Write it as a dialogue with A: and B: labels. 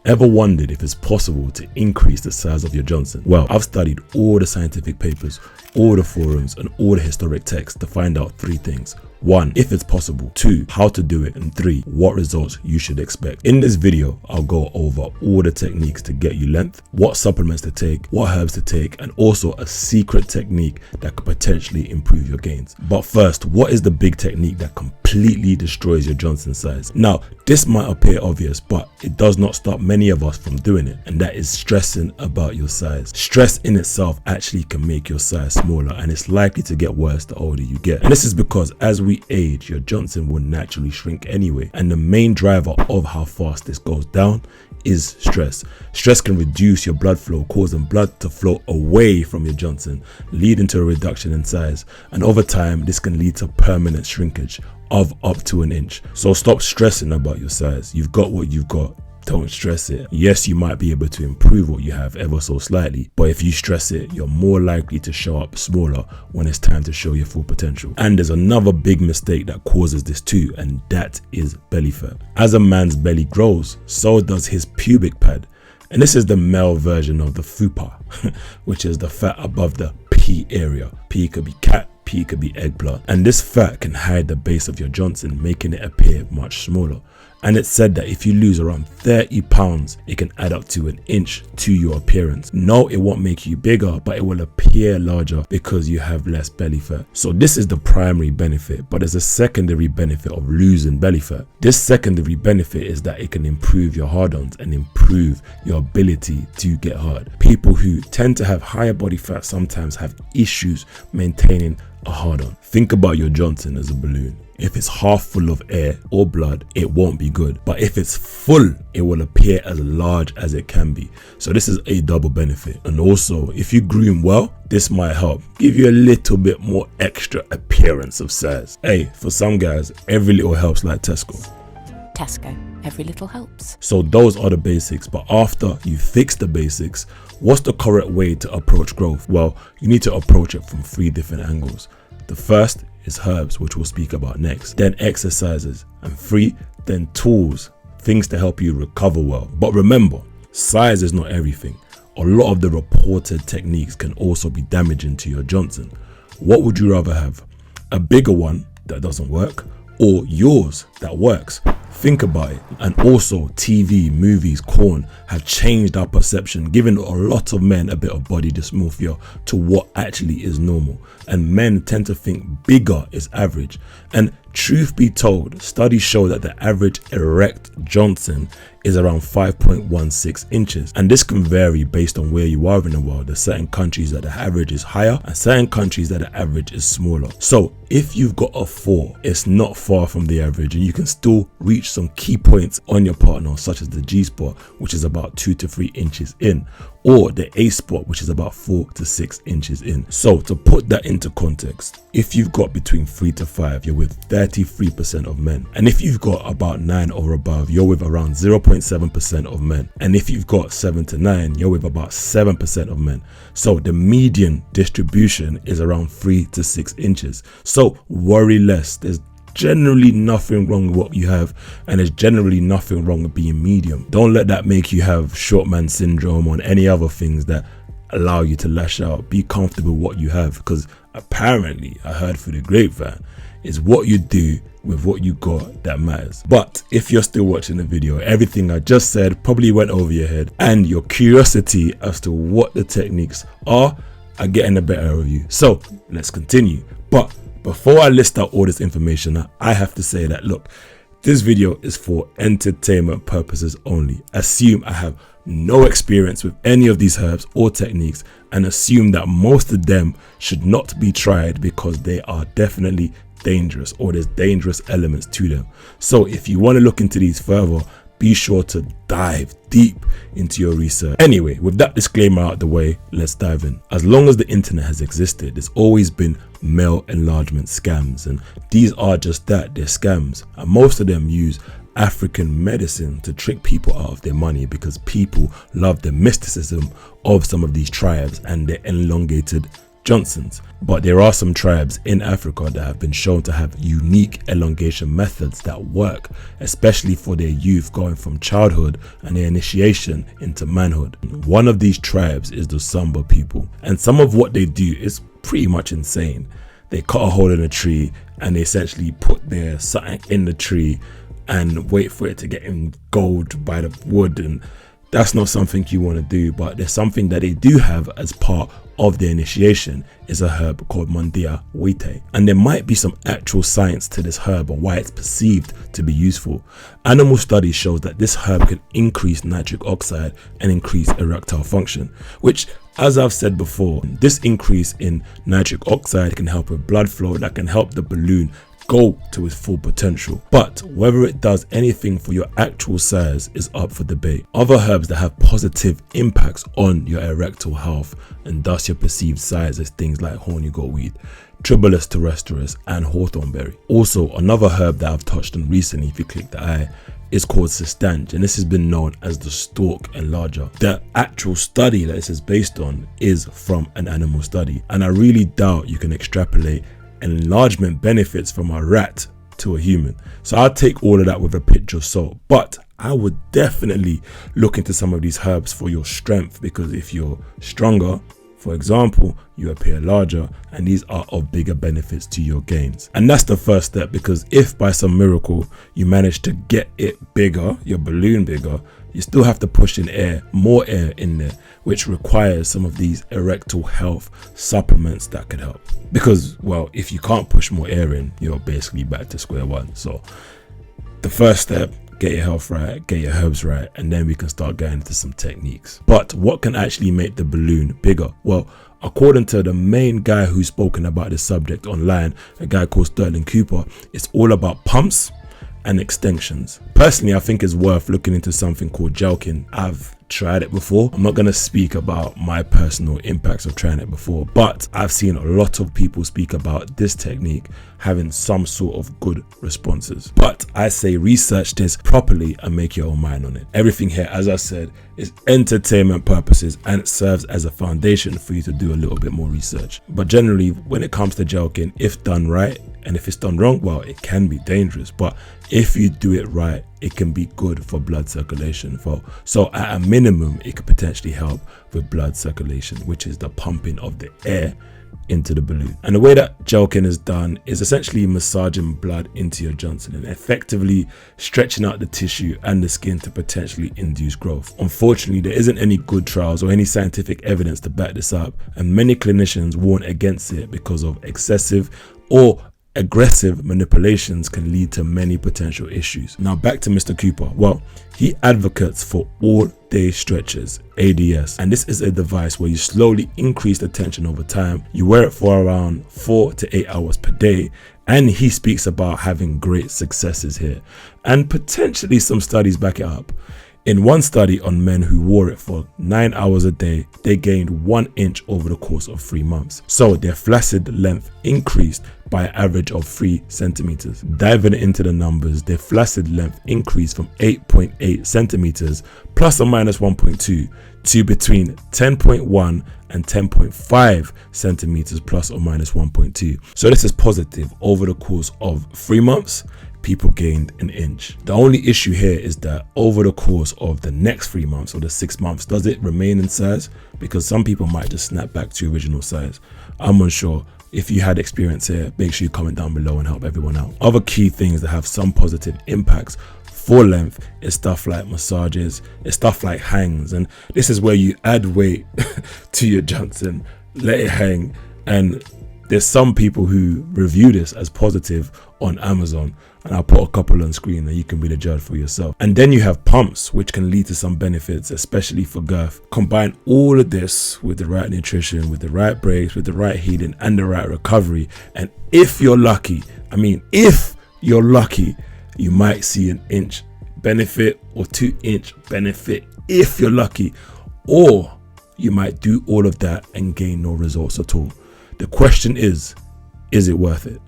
A: Ever wondered if it's possible to increase the size of your Johnson? Well, I've studied all the scientific papers, all the forums, and all the historic texts to find out 3 things. 1, if it's possible. 2, how to do it. And 3, what results you should expect. In this video, I'll go over all the techniques to get you length, what supplements to take, what herbs to take, and also a secret technique that could potentially improve your gains. But first, what is the big technique that completely destroys your Johnson size? Now, this might appear obvious, but it does not stop many of us from doing it, and that is stressing about your size. Stress in itself actually can make your size smaller, and it's likely to get worse the older you get. And this is because as we age, your Johnson will naturally shrink anyway, and the main driver of how fast this goes down is stress. Stress can reduce your blood flow, causing blood to flow away from your Johnson, leading to a reduction in size, and over time this can lead to permanent shrinkage of up to an inch. So stop stressing about your size. You've got what you've got. Don't stress it. Yes, you might be able to improve what you have ever so slightly, but if you stress it, you're more likely to show up smaller when it's time to show your full potential. And there's another big mistake that causes this too, and that is belly fat. As a man's belly grows, so does his pubic pad. And this is the male version of the fupa, which is the fat above the P area. P could be cat, P could be egg plant. And this fat can hide the base of your Johnson, making it appear much smaller. And it's said that if you lose around 30 pounds, it can add up to an inch to your appearance. No, it won't make you bigger, but it will appear larger because you have less belly fat. So this is the primary benefit, but there's a secondary benefit of losing belly fat. This secondary benefit is that it can improve your hard-ons and improve your ability to get hard. People who tend to have higher body fat sometimes have issues maintaining a hard-on. Think about your Johnson as a balloon. If it's half full of air or blood, it won't be good. But if it's full, it will appear as large as it can be. So this is a double benefit. And also, if you groom well, this might help give you a little bit more extra appearance of size. Hey, for some guys, every little helps, like Tesco.
B: Tesco, every little helps.
A: So those are the basics, but after you fix the basics, what's the correct way to approach growth? Well, you need to approach it from 3 different angles. The first is herbs, which we'll speak about next, then exercises, and 3, then tools, things to help you recover well. But remember, size is not everything. A lot of the reported techniques can also be damaging to your Johnson. What would you rather have? A bigger one that doesn't work, or yours that works? Think about it. And also, TV, movies, corn have changed our perception, giving a lot of men a bit of body dysmorphia to what actually is normal. And men tend to think bigger is average. And truth be told, studies show that the average erect Johnson is around 5.16 inches. And this can vary based on where you are in the world. There's certain countries that the average is higher and certain countries that the average is smaller. So if you've got a 4, it's not far from the average, and you can still reach some key points on your partner, such as the G spot, which is about 2 to 3 inches in, or the A spot, which is about 4 to 6 inches in. So to put that into context, if you've got between 3 to 5, you're with 33% of men. And if you've got about 9 or above, you're with around 0.7% of men. And if you've got 7 to 9, you're with about 7% of men. So the median distribution is around 3 to 6 inches. So worry less. There's generally nothing wrong with what you have, and there's generally nothing wrong with being medium. Don't let that make you have short man syndrome or any other things that allow you to lash out. Be comfortable with what you have, because apparently, I heard through the grapevine, it's what you do with what you got that matters. But if you're still watching the video, everything I just said probably went over your head, and your curiosity as to what the techniques are getting the better of you. So let's continue. But before I list out all this information, I have to say that, look, this video is for entertainment purposes only. Assume I have no experience with any of these herbs or techniques, and assume that most of them should not be tried because they are definitely dangerous, or there's dangerous elements to them. So if you want to look into these further, be sure to dive deep into your research. Anyway, with that disclaimer out the way, let's dive in. As long as the internet has existed, there's always been male enlargement scams, and these are just that, they're scams, and most of them use African medicine to trick people out of their money, because people love the mysticism of some of these tribes and their elongated Johnson's. But there are some tribes in Africa that have been shown to have unique elongation methods that work, especially for their youth going from childhood and their initiation into manhood. One of these tribes is the Samba people, and some of what they do is pretty much insane. They cut a hole in a tree and they essentially put their something in the tree and wait for it to get engulfed by the wood, and that's not something you want to do. But there's something that they do have as part of their initiation, is a herb called Mondia Wite, and there might be some actual science to this herb or why it's perceived to be useful. Animal studies shows that this herb can increase nitric oxide and increase erectile function, which, as I've said before, this increase in nitric oxide can help with blood flow that can help the balloon go to its full potential. But whether it does anything for your actual size is up for debate. Other herbs that have positive impacts on your erectile health and thus your perceived size is things like horny goatweed, Tribulus terrestris, and hawthornberry. Also, another herb that I've touched on recently, if you click the eye, is called Cistange, and this has been known as the stalk enlarger. The actual study that this is based on is from an animal study, and I really doubt you can extrapolate enlargement benefits from a rat to a human. So I'll take all of that with a pinch of salt, but I would definitely look into some of these herbs for your strength, because if you're stronger, for example, you appear larger, and these are of bigger benefits to your gains. And that's the first step, because if by some miracle you manage to get it bigger, your balloon bigger, you still have to push in air, more air in there, which requires some of these erectile health supplements that could help. Because, well, if you can't push more air in, you're basically back to square one. So the first step, get your health right, get your herbs right, and then we can start going into some techniques. But what can actually make the balloon bigger? Well, according to the main guy who's spoken about this subject online, a guy called Sterling Cooper, it's all about pumps and extensions. Personally, I think it's worth looking into something called Jelqin. I've tried it before. I'm not going to speak about my personal impacts of trying it before, but I've seen a lot of people speak about this technique having some sort of good responses. But I say research this properly and make your own mind on it. Everything here, as I said, is entertainment purposes, and it serves as a foundation for you to do a little bit more research. But generally, when it comes to Jelqin, if done right, and if it's done wrong, well, it can be dangerous. But if you do it right, it can be good for blood circulation. So at a minimum, it could potentially help with blood circulation, which is the pumping of the air into the balloon. And the way that Jelqin is done is essentially massaging blood into your Johnson and effectively stretching out the tissue and the skin to potentially induce growth. Unfortunately, there isn't any good trials or any scientific evidence to back this up, and many clinicians warn against it because of excessive or aggressive manipulations can lead to many potential issues. Now back to Mr. Cooper. Well, he advocates for all-day stretches, ADS, and this is a device where you slowly increase the tension over time. You wear it for around 4 to 8 hours per day, and he speaks about having great successes here, and potentially some studies back it up. In one study on men who wore it for 9 hours a day, they gained 1 inch over the course of 3 months. So their flaccid length increased by an average of 3 centimeters. Diving into the numbers, their flaccid length increased from 8.8 centimeters plus or minus 1.2 to between 10.1 and 10.5 centimeters plus or minus 1.2. So this is positive. Over the course of 3 months, people gained 1 inch. The only issue here is that over the course of the next 3 months or the 6 months, does it remain in size? Because some people might just snap back to original size. I'm unsure. If you had experience here, make sure you comment down below and help everyone out. Other key things that have some positive impacts for length is stuff like massages, it's stuff like hangs, and this is where you add weight to your Johnson, let it hang, and there's some people who review this as positive on Amazon, and I'll put a couple on screen and you can be the judge for yourself. And then you have pumps, which can lead to some benefits, especially for girth. Combine all of this with the right nutrition, with the right breaks, with the right healing and the right recovery, and if you're lucky, you might see 1 inch benefit or 2 inch benefit if you're lucky, or you might do all of that and gain no results at all. The question is it worth it?